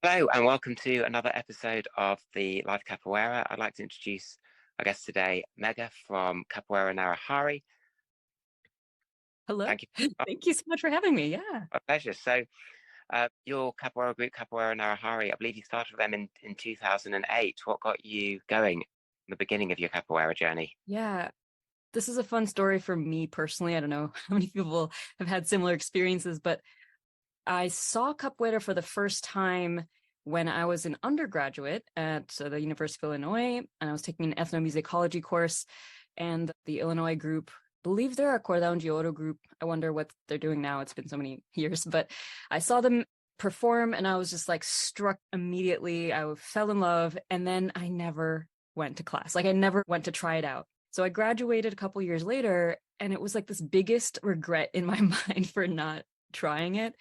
Hello and welcome to another episode of the Live Capoeira. I'd like to introduce our guest today, Megha from Capoeira Narahari. Hello. Thank you. Oh, Thank you so much for having me. Yeah. my pleasure. Your Capoeira group, Capoeira Narahari, I believe you started with them in 2008. What got you going in the beginning of your Capoeira journey? Yeah. This is a fun story for me personally. I don't know how many people have had similar experiences, but I saw capoeira for the first time when I was an undergraduate at the University of Illinois, and I was taking an ethnomusicology course, and the Illinois group, believe they're a Cordão de Ouro group. I wonder what they're doing now. It's been so many years, but I saw them perform and I was just like struck immediately. I fell in love, and then I never went to class. Like I never went to try it out. So I graduated a couple years later, and it was like this biggest regret in my mind for not trying it.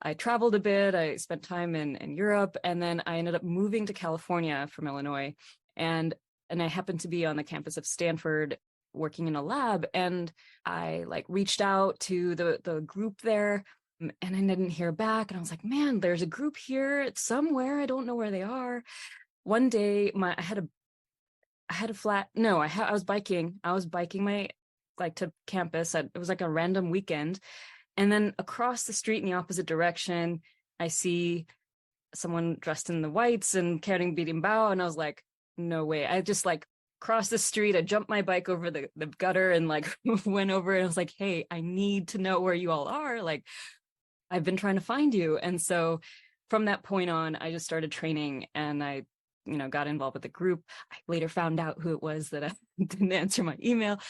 I traveled a bit. I spent time in Europe, and then I ended up moving to California from Illinois, and I happened to be on the campus of Stanford working in a lab, and I like reached out to the group there, and I didn't hear back, and I was like, man, there's a group here. It's somewhere. I don't know where they are. One day, I had a flat. No, I was biking. I was biking my like to campus. It was like a random weekend, and then across the street in the opposite direction, I see someone dressed in the whites and carrying birimbau. And I was like, no way. I just like crossed the street. I jumped my bike over the gutter and like went over and I was like, hey, I need to know where you all are. Like, I've been trying to find you. And so from that point on, I just started training and I got involved with the group. I later found out who it was that I didn't answer my email,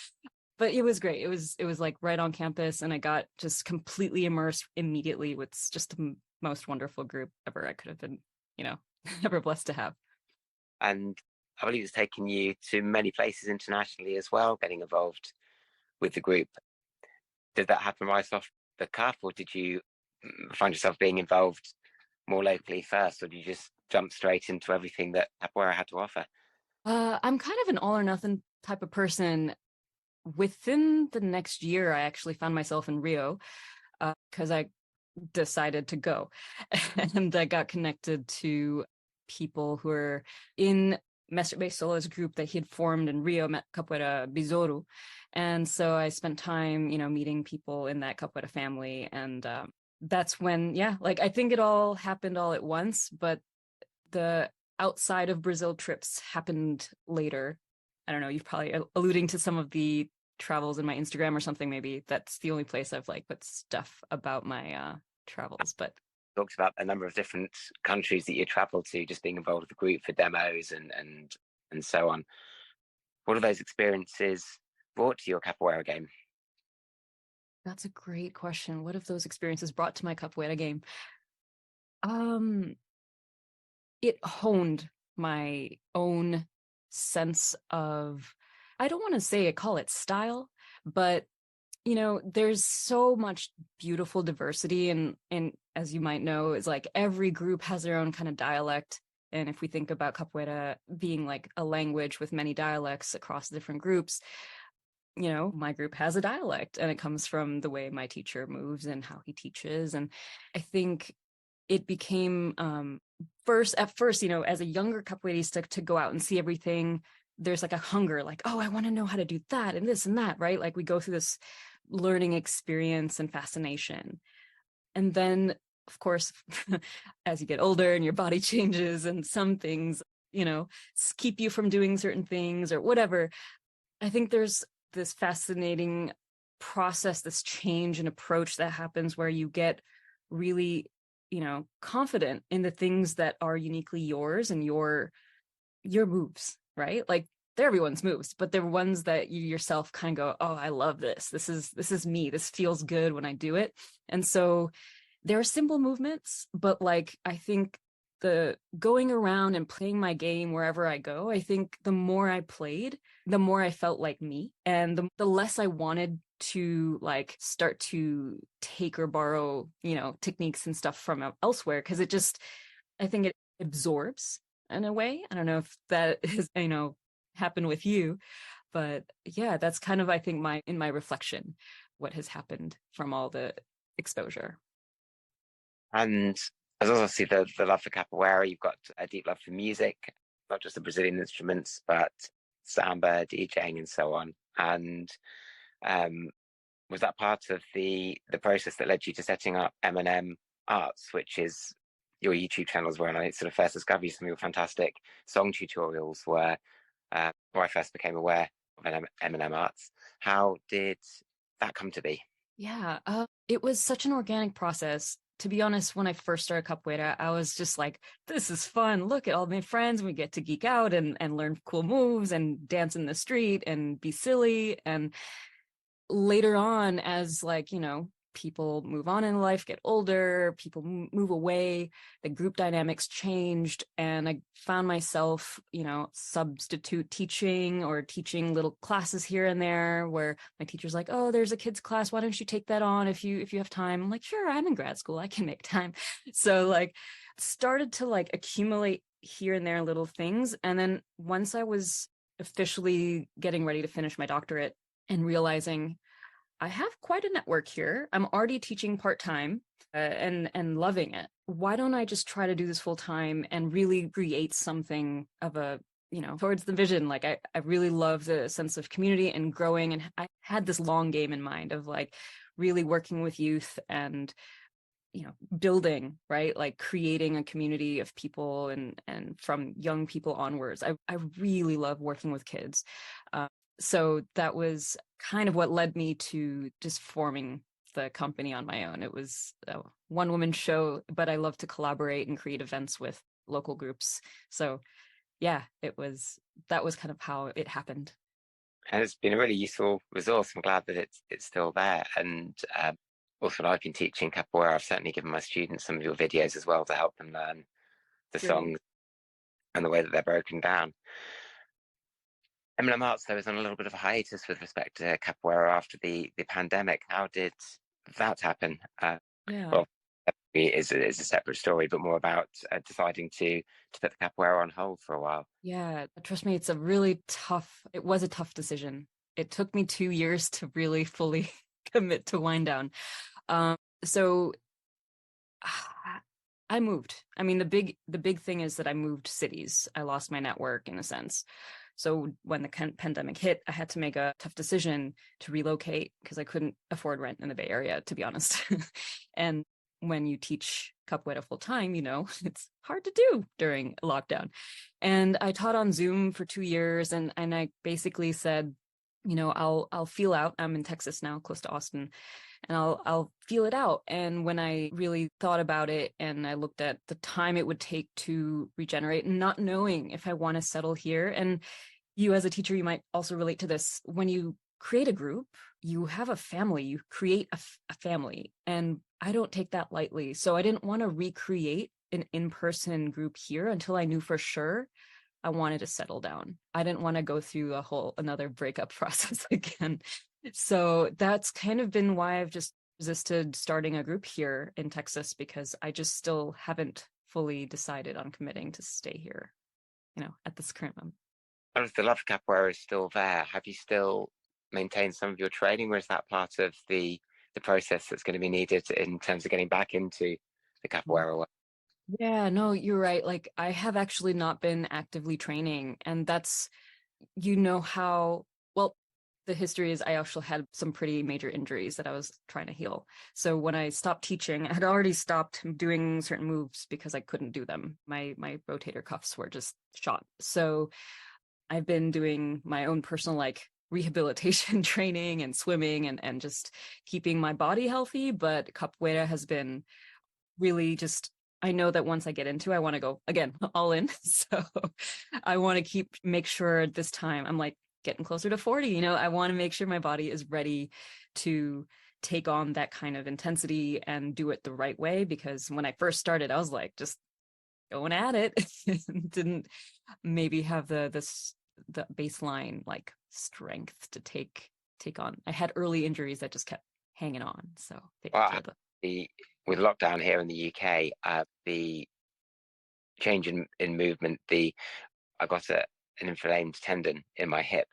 but it was great. It was like right on campus, and I got just completely immersed immediately with just the most wonderful group ever I could have been, you know, ever blessed to have. And I believe it's taken you to many places internationally as well, getting involved with the group. Did that happen right off the cuff, or did you find yourself being involved more locally first, or did you just jump straight into everything that Capoeira had to offer? I'm kind of an all or nothing type of person. Within the next year, I actually found myself in Rio because I decided to go, and I got connected to people who are in Mestre Bay Solo's group that he had formed in Rio, Capoeira Besouro. And so I spent time, meeting people in that Capoeira family. And that's when, yeah, like I think it all happened all at once, but the outside of Brazil trips happened later. I don't know, you've probably alluding to some of the travels in my Instagram or something. Maybe that's the only place I've like put stuff about my travels. But Talked about a number of different countries that you traveled to, just being involved with the group for demos and so on. What are those experiences brought to your capoeira game? that's a great question. What have those experiences brought to my capoeira game? Um, it honed my own sense of, I don't want to say I call it style, but there's so much beautiful diversity, and as you might know, it's like every group has their own kind of dialect. And if we think about capoeira being like a language with many dialects across different groups, my group has a dialect, and it comes from the way my teacher moves and how he teaches. And I think it became first at first, as a younger capoeirista, to go out and see everything. There's like a hunger, like, oh, I want to know how to do that and this and that, right? Like we go through this learning experience and fascination. And then, of course, as you get older and your body changes and some things, keep you from doing certain things or whatever, I think there's this fascinating process, this change and approach that happens where you get really, confident in the things that are uniquely yours and your moves, right? Like they're everyone's moves, but they're ones that you yourself kind of go, oh, I love this. This is me. This feels good when I do it. And so there are simple movements, but like I think the going around and playing my game wherever I go, I think the more I played, the more I felt like me. And the less I wanted to like start to take or borrow, techniques and stuff from elsewhere. Cause it just, I think it absorbs in a way. I don't know if that is, happened with you, but yeah, that's kind of, I think in my reflection, what has happened from all the exposure. And There's obviously the love for capoeira. You've got a deep love for music, not just the Brazilian instruments, but samba, DJing, and so on. And um, was that part of the process that led you to setting up M&M Arts, which is your YouTube channels, where I sort of first discovered you? Some of your fantastic song tutorials where I first became aware of M&M Arts. How did that come to be? Yeah, it was such an organic process. To be honest, when I first started capoeira, I was just like, this is fun. Look at all my friends. We get to geek out and learn cool moves and dance in the street and be silly. And later on, as like, people move on in life, get older, people move away, the group dynamics changed, and I found myself, substitute teaching or teaching little classes here and there where my teacher's like, oh, there's a kids class, why don't you take that on if you have time? I'm like, sure, I'm in grad school, I can make time. So like started to like accumulate here and there little things. And then once I was officially getting ready to finish my doctorate and realizing I have quite a network here. I'm already teaching part-time and loving it. Why don't I just try to do this full time and really create something of a, towards the vision? Like I really love the sense of community and growing. And I had this long game in mind of like really working with youth and, building, right? Like creating a community of people and from young people onwards. I really love working with kids. So that was kind of what led me to just forming the company on my own. It was a one woman show, but I love to collaborate and create events with local groups. So yeah, that was kind of how it happened. And it's been a really useful resource. I'm glad that it's still there. And also, when I've been teaching capoeira, I've certainly given my students some of your videos as well to help them learn the Great. songs and the way that they're broken down. M&M Arts, though, is on a little bit of a hiatus with respect to capoeira after the pandemic. How did that happen? Yeah. Well, is a separate story, but more about deciding to put the capoeira on hold for a while. Yeah. Trust me, it was a tough decision. It took me 2 years to really fully commit to wind down. So I moved. I mean, the big thing is that I moved cities. I lost my network in a sense. So when the pandemic hit, I had to make a tough decision to relocate because I couldn't afford rent in the Bay Area, to be honest. And when you teach capoeira full time, it's hard to do during lockdown. And I taught on Zoom for 2 years, and I basically said, I'll feel out. I'm in Texas now, close to Austin, and I'll feel it out. And when I really thought about it and I looked at the time it would take to regenerate and not knowing if I want to settle here, and you as a teacher, you might also relate to this. When you create a group, you have a family, you create a family, and I don't take that lightly. So I didn't want to recreate an in-person group here until I knew for sure I wanted to settle down. I didn't want to go through another breakup process again. So that's kind of been why I've just resisted starting a group here in Texas, because I just still haven't fully decided on committing to stay here, at this current moment. And if the love of capoeira is still there, have you still maintained some of your training, or is that part of the process that's going to be needed in terms of getting back into the capoeira world? Yeah, no, you're right. Like I have actually not been actively training, and that's, how well the history is I actually had some pretty major injuries that I was trying to heal. So when I stopped teaching, I had already stopped doing certain moves because I couldn't do them. My rotator cuffs were just shot. So I've been doing my own personal like rehabilitation training and swimming and just keeping my body healthy. But capoeira has been really just, I know that once I get into, I want to go again all in. So I want to make sure this time I'm like getting closer to 40. I want to make sure my body is ready to take on that kind of intensity and do it the right way. Because when I first started, I was like just going at it. Didn't maybe have the baseline like strength to take on. I had early injuries that just kept hanging on. So taking Well, care of the with lockdown here in the UK, the change in movement, I got an inflamed tendon in my hip,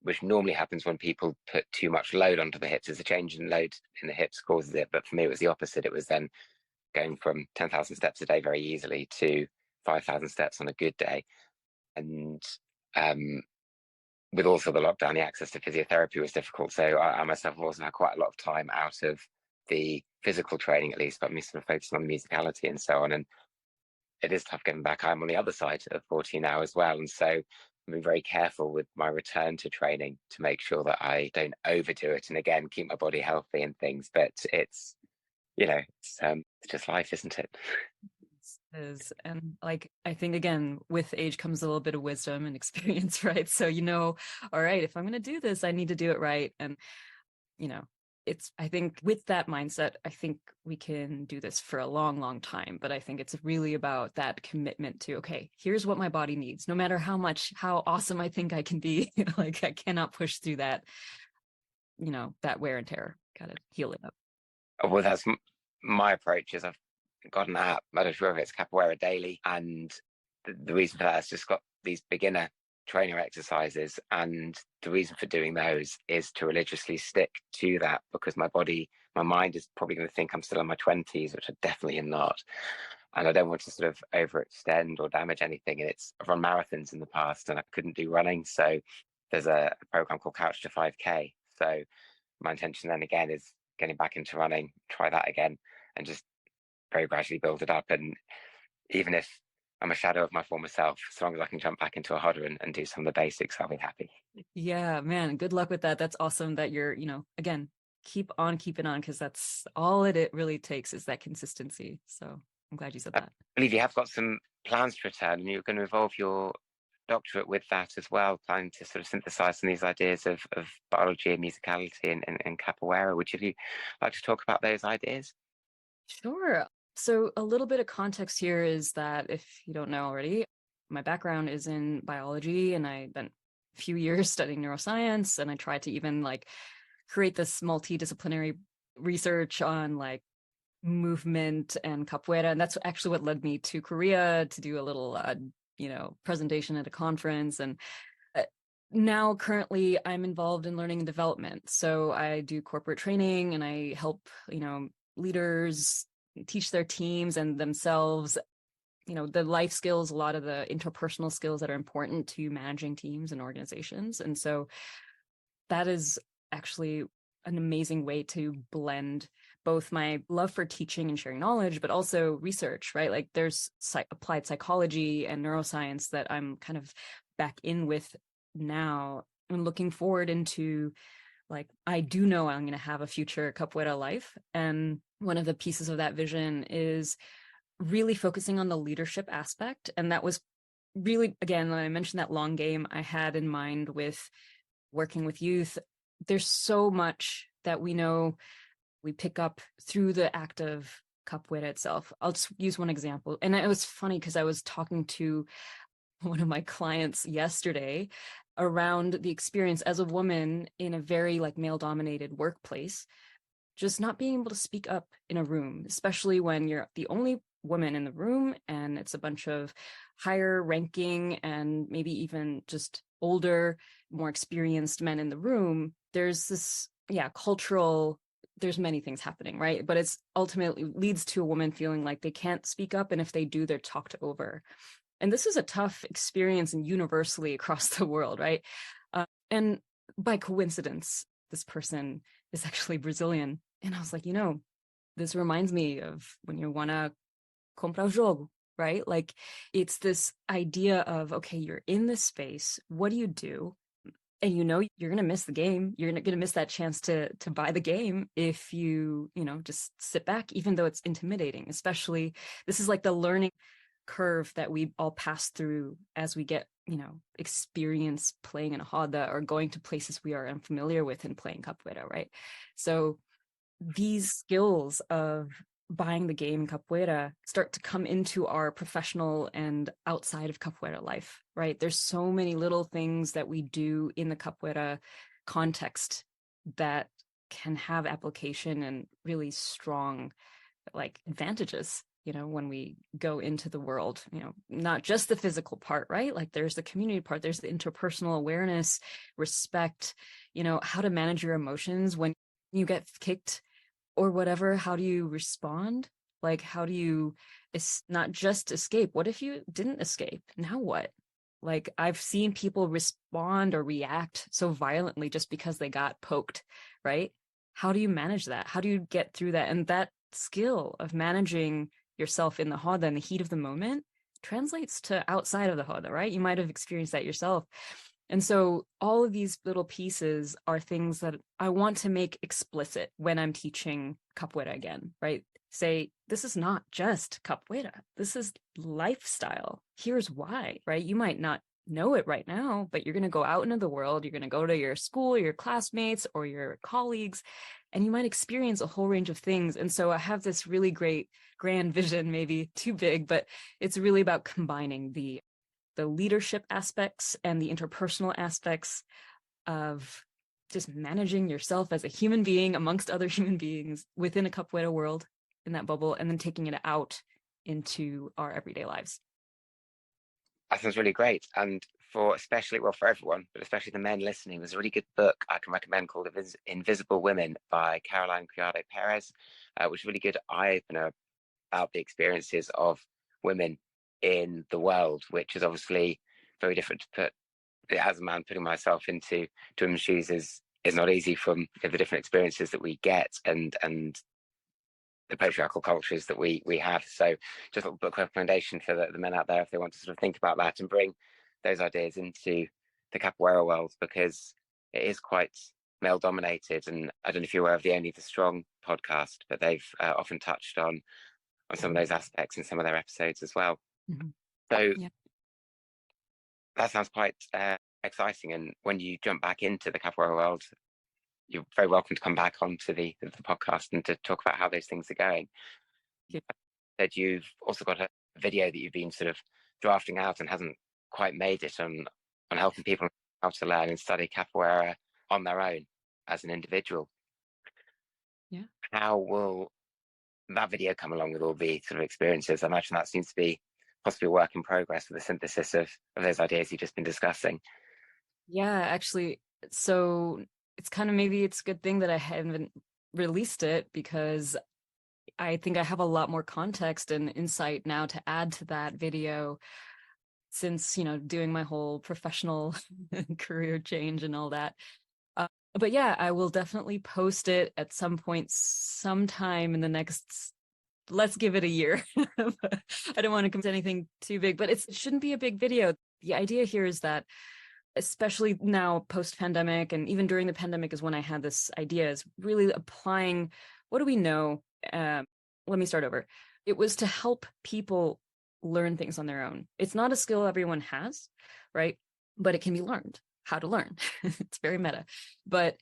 which normally happens when people put too much load onto the hips. There's a change in load in the hips causes it, but for me it was the opposite. It was then going from 10,000 steps a day very easily to 5,000 steps on a good day. And with also the lockdown, the access to physiotherapy was difficult. So I myself also had quite a lot of time out of the physical training, at least, but me sort of focusing on the musicality and so on. And it is tough getting back. I'm on the other side of 14 now as well. And so I'm being very careful with my return to training to make sure that I don't overdo it. And again, keep my body healthy and things. But it's, it's just life, isn't it? Is and like I think again with age comes a little bit of wisdom and experience, right? So all right, if I'm going to do this, I need to do it right. And you know it's I think with that mindset, I think we can do this for a long, long time. But I think it's really about that commitment to, okay, here's what my body needs, no matter how awesome I think I can be. Like I cannot push through that, that wear and tear. Gotta heal it up. Well, that's my approach. Is I've got an app, I don't know if it's Capoeira Daily, and the reason for that is just got these beginner trainer exercises, and the reason for doing those is to religiously stick to that, because my mind is probably going to think I'm still in my 20s, which I definitely am not, and I don't want to sort of overextend or damage anything. And I've run marathons in the past and I couldn't do running, so there's a program called Couch to 5K. So my intention then again is getting back into running, try that again, and just very gradually build it up. And even if I'm a shadow of my former self, as long as I can jump back into a hodder and do some of the basics, I'll be happy. Yeah, man, good luck with that. That's awesome that you're, again, keep on keeping on, because that's all it really takes is that consistency. So I'm glad you said I that. believe you have got some plans to return, and you're going to involve your doctorate with that as well, planning to sort of synthesize some of these ideas of biology and musicality and capoeira. Would you like to talk about those ideas? Sure. So a little bit of context here is that if you don't know already, my background is in biology, and I spent a few years studying neuroscience, and I tried to even like create this multidisciplinary research on like movement and capoeira. And that's actually what led me to Korea to do a little presentation at a conference. And uh, now currently I'm involved in learning and development. So I do corporate training, and I help, leaders teach their teams and themselves, the life skills, a lot of the interpersonal skills that are important to managing teams and organizations. And so that is actually an amazing way to blend both my love for teaching and sharing knowledge, but also research, right? Like there's applied psychology and neuroscience that I'm kind of back in with now. I'm looking forward into, like, I do know I'm going to have a future capoeira life. And one of the pieces of that vision is really focusing on the leadership aspect. And that was really, again, when I mentioned that long game I had in mind with working with youth, there's so much that we know we pick up through the act of capoeira itself. I'll just use one example. And it was funny because I was talking to one of my clients yesterday around the experience as a woman in a very like male dominated workplace, just not being able to speak up in a room, especially when you're the only woman in the room and it's a bunch of higher ranking and maybe even just older, more experienced men in the room. There's this, cultural, there's many things happening, right? But it's ultimately leads to a woman feeling like they can't speak up. And if they do, they're talked over. And this is a tough experience and universally across the world, right? And by coincidence, this person is actually Brazilian. And I was like, this reminds me of when you want to comprar o jogo, right? Like it's this idea of, okay, you're in this space. What do you do? And you're going to miss the game. You're going to miss that chance to buy the game if you, just sit back, even though it's intimidating. Especially, this is like the learning curve that we all pass through as we get, experience playing in a roda or going to places we are unfamiliar with and playing capoeira, right? So these skills of buying the game capoeira start to come into our professional and outside of capoeira life, right? There's so many little things that we do in the capoeira context that can have application and really strong like advantages, when we go into the world, not just the physical part, right? Like there's the community part, there's the interpersonal awareness, respect, how to manage your emotions when you get kicked or whatever. How do you respond? Like, how do you not just escape? What if you didn't escape? Now what? Like, I've seen people respond or react so violently just because they got poked, right? How do you manage that? How do you get through that? And that skill of managing yourself in the hoda in the heat of the moment translates to outside of the hoda, right? You might have experienced that yourself. And so all of these little pieces are things that I want to make explicit when I'm teaching capoeira again, right? Say, this is not just capoeira. This is lifestyle. Here's why, right? You might not know it right now, but you're going to go out into the world. You're going to go to your school, your classmates, or your colleagues, and you might experience a whole range of things. And so I have this really great grand vision, maybe too big, but it's really about combining the leadership aspects and the interpersonal aspects of just managing yourself as a human being amongst other human beings within a capoeira world in that bubble, and then taking it out into our everyday lives. That sounds really great. And for especially, well, for everyone, but especially the men listening, there's a really good book I can recommend called Invisible Women by Caroline Criado Perez, which is a really good eye opener about the experiences of women in the world, which is obviously very different to put, as a man, putting myself into women's shoes is not easy from the different experiences that we get and the patriarchal cultures that we have. So just a book recommendation for the men out there if they want to sort of think about that and bring those ideas into the capoeira world, because it is quite male dominated. And I don't know if you're aware of the Only the Strong podcast, but they've often touched on some of those aspects in some of their episodes as well. Mm-hmm. So Yeah. that sounds quite exciting. And when you jump back into the capoeira world, you're very welcome to come back onto the podcast and to talk about how those things are going. Yeah. That you've also got a video that you've been sort of drafting out and hasn't quite made it on helping people how to learn and study capoeira on their own as an individual. Yeah. How will that video come along with all the sort of experiences? I imagine that seems to be possibly a work in progress with the synthesis of those ideas you've just been discussing. Yeah, actually, so it's kind of, maybe it's a good thing that I haven't released it, because I think I have a lot more context and insight now to add to that video since, doing my whole professional career change and all that. But yeah, I will definitely post it at some point, sometime in the next, let's give it a year. I don't want to commit to anything too big, but it shouldn't be a big video. The idea here is that, especially now post-pandemic, and even during the pandemic is when I had this idea, is really applying, what do we know? Let me start over. It was to help people learn things on their own. It's not a skill everyone has, right? But it can be learned. How to learn. It's very meta. But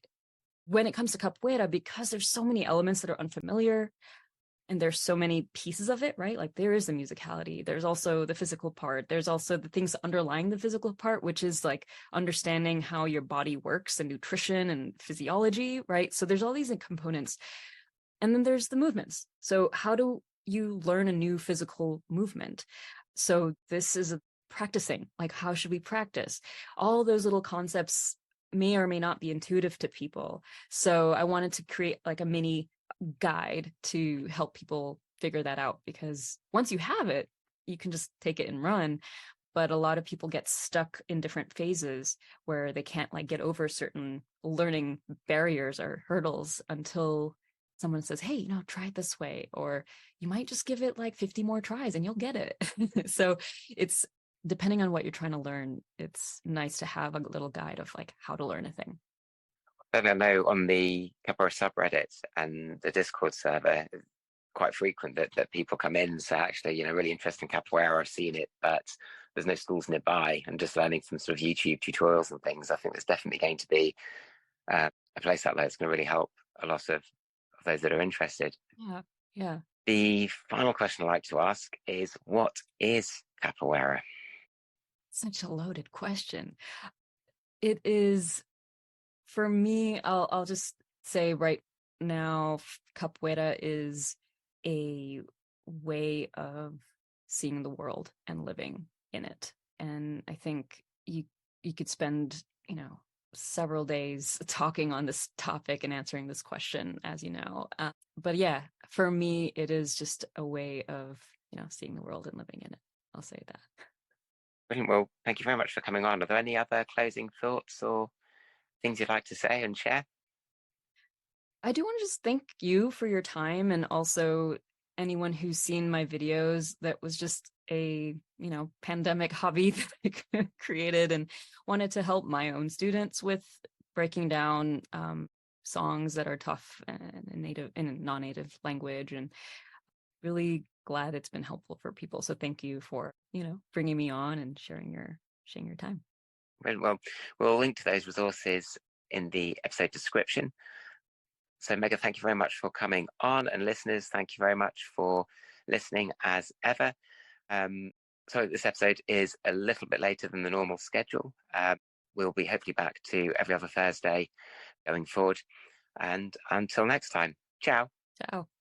when it comes to capoeira, because there's so many elements that are unfamiliar, and there's so many pieces of it, right? Like, there is the musicality, there's also the physical part, there's also the things underlying the physical part, which is like understanding how your body works and nutrition and physiology, right? So there's all these components. And then there's the movements. So how do you learn a new physical movement? So this is practicing, like, how should we practice? All those little concepts may or may not be intuitive to people. So I wanted to create like a mini guide to help people figure that out, because once you have it, you can just take it and run. But a lot of people get stuck in different phases where they can't like get over certain learning barriers or hurdles until someone says, hey, try it this way, or you might just give it like 50 more tries and you'll get it. So it's, depending on what you're trying to learn, it's nice to have a little guide of like how to learn a thing. And I know on the capoeira subreddit and the Discord server, quite frequent that people come in and say, actually, really interesting capoeira, I've seen it, but there's no schools nearby, and just learning some sort of YouTube tutorials and things. I think there's definitely going to be a place out there that's going to really help a lot of those that are interested. Yeah. Yeah. The final question I like to ask is, what is capoeira? Such a loaded question. It is, for me, I'll just say right now, capoeira is a way of seeing the world and living in it. And I think you could spend, several days talking on this topic and answering this question, as you know. But yeah, for me, it is just a way of, seeing the world and living in it. I'll say that. Brilliant. Well, thank you very much for coming on. Are there any other closing thoughts or things you'd like to say and share? I do want to just thank you for your time, and also anyone who's seen my videos. That was just a, pandemic hobby that I created and wanted to help my own students with breaking down songs that are tough in a non-native language, and really glad it's been helpful for people. So thank you for, bringing me on and sharing your time. Brilliant. Well, we'll link to those resources in the episode description. So, Megha, thank you very much for coming on, and listeners, thank you very much for listening as ever. So this episode is a little bit later than the normal schedule. We'll be hopefully back to every other Thursday going forward. And until next time, ciao. Ciao.